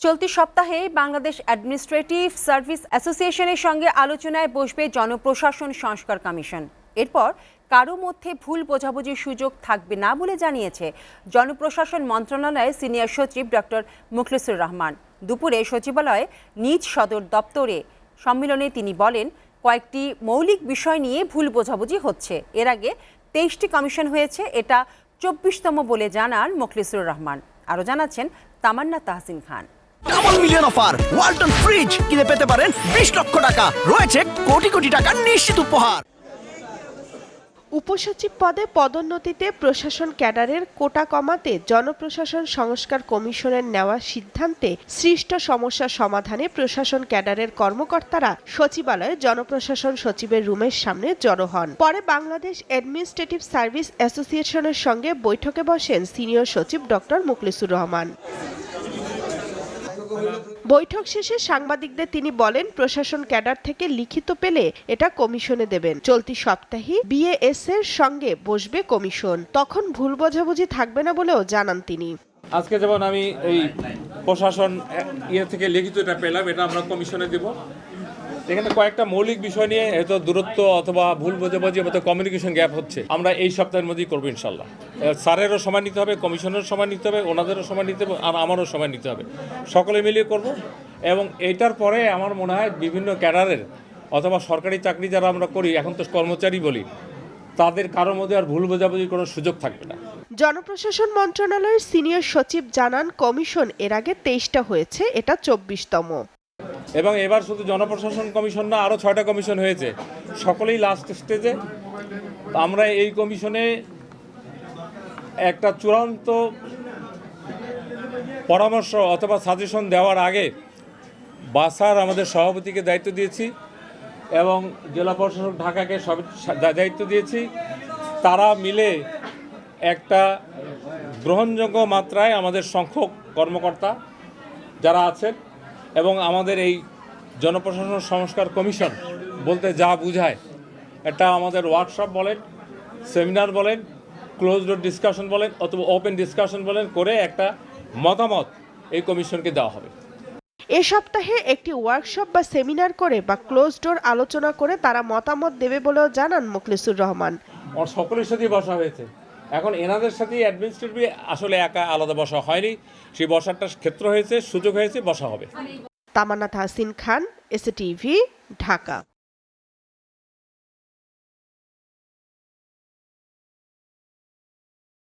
চলতি সপ্তাহে Bangladesh administrative service অ্যাসোসিয়েশনের সঙ্গে আলোচনায় বসবে জনপ্রশাসন সংস্কার কমিশন। এরপর কারো মধ্যে ভুল বোঝাবুঝির সুযোগ থাকবে না বলে জানিয়েছে জনপ্রশাসন মন্ত্রণালয়ের সিনিয়র সচিব ডক্টর মুখলিসুর রহমান। দুপুরে সচিবালয়ে নিজ সদর দপ্তরে সম্মেলনে তিনি বলেন, কয়েকটি মৌলিক বিষয় নিয়ে ভুল বোঝাবুঝি হচ্ছে। এর আগে 23টি কমিশন হয়েছে, এটা 24তম বলে জানান মুখলিসুর রহমান। আরও জানাচ্ছেন Tamanna Tahsin Khan. Double million offer Walton fridge কিনে পেতে পারেন 20 লক্ষ টাকা, রয়েছে কোটি কোটি টাকার নিশ্চিত উপহার। উপসচিব পদে পদোন্নতিতে প্রশাসন ক্যাডারের কোটা কমাতে জনপ্রশাসন সংস্কার কমিশনের নেওয়া সিদ্ধান্তে সৃষ্ট সমস্যা সমাধানে প্রশাসন ক্যাডারের কর্মকর্তারা সচিবালয়ে জনপ্রশাসন সচিবের রুমের সামনে জড়ো হন। পরে বাংলাদেশ অ্যাডমিনিস্ট্রেটিভ সার্ভিস অ্যাসোসিয়েশনের সঙ্গে বৈঠকে বসেন সিনিয়র সচিব ডক্টর মুখলিসুর রহমান। বৈঠক শেষে সাংবাদিকদের তিনি বলেন, প্রশাসন ক্যাডার থেকে লিখিত পেলে এটা কমিশনে দেবেন। চলতি সপ্তাহে বিএএস এর সঙ্গে বসবে কমিশন, তখন ভুল বোঝাবুঝি থাকবে না বলেও জানান তিনি। আজকে যেমন আমি এই প্রশাসন থেকে লিখিত এটা পেলাম, এটা আমরা কমিশনে দেব। এখানে কয়েকটা মৌলিক বিষয় নিয়ে হয়তো দূরত্ব অথবা ভুল বোঝাবুঝি অথবা কমিউনিকেশন গ্যাপ হচ্ছে, আমরা এই সপ্তাহের মধ্যেই করবো ইনশাল্লাহ। স্যারেরও সময় নিতে হবে, কমিশনেরও সময় নিতে হবে, ওনাদেরও সময় নিতে হবে, আর আমারও সময় নিতে হবে, সকলে মিলিয়ে করব। এবং এইটার পরে আমার মনে হয় বিভিন্ন ক্যাডারের অথবা সরকারি চাকরি যারা আমরা করি, এখন তো কর্মচারী বলি, তাদের কারোর মধ্যে আর ভুল বোঝাবুঝির কোনো সুযোগ থাকবে না। জনপ্রশাসন মন্ত্রণালয়ের সিনিয়র সচিব জানান, কমিশন এর আগে 23টা হয়েছে, এটা 24তম। এবং এবার শুধু জনপ্রশাসন কমিশন না, আরও 6টা কমিশন হয়েছে, সকলেই লাস্ট স্টেজে। আমরা এই কমিশনে একটা চূড়ান্ত পরামর্শ অথবা সাজেশন দেওয়ার আগে বাসার আমাদের সভাপতিকে দায়িত্ব দিয়েছি এবং জেলা প্রশাসক ঢাকাকে দায়িত্ব দিয়েছি। তারা মিলে একটা গ্রহণযোগ্য মাত্রায় আমাদের সংখ্যক কর্মকর্তা যারা আছেন এবং আমাদের এই জনপ্রশাসন সংস্কার কমিশন বলতে যা বোঝায়, এটা আমাদের ওয়ার্কশপ বলেন, সেমিনার বলেন, ক্লোজ ডোর ডিসকাশন বলেন অথবা ওপেন ডিসকাশন বলেন, করে একটা মতামত এই কমিশনকে দেওয়া হবে। এ সপ্তাহে একটি ওয়ার্কশপ বা সেমিনার করে বা ক্লোজ ডোর আলোচনা করে তারা মতামত দেবে বলেও জানান মুখলিসুর রহমান। সকলের সাথেই বসা হয়েছে, এখন এনাদের সাথে অ্যাডমিনিস্ট্রেটিভ আসলে একা আলাদা বসা হয়নি, সেই বসারটা ক্ষেত্র হয়েছে, সুযোগ হয়েছে, বসা হবে। তামান্না তাহসিন খান, এসএটিভি, ঢাকা।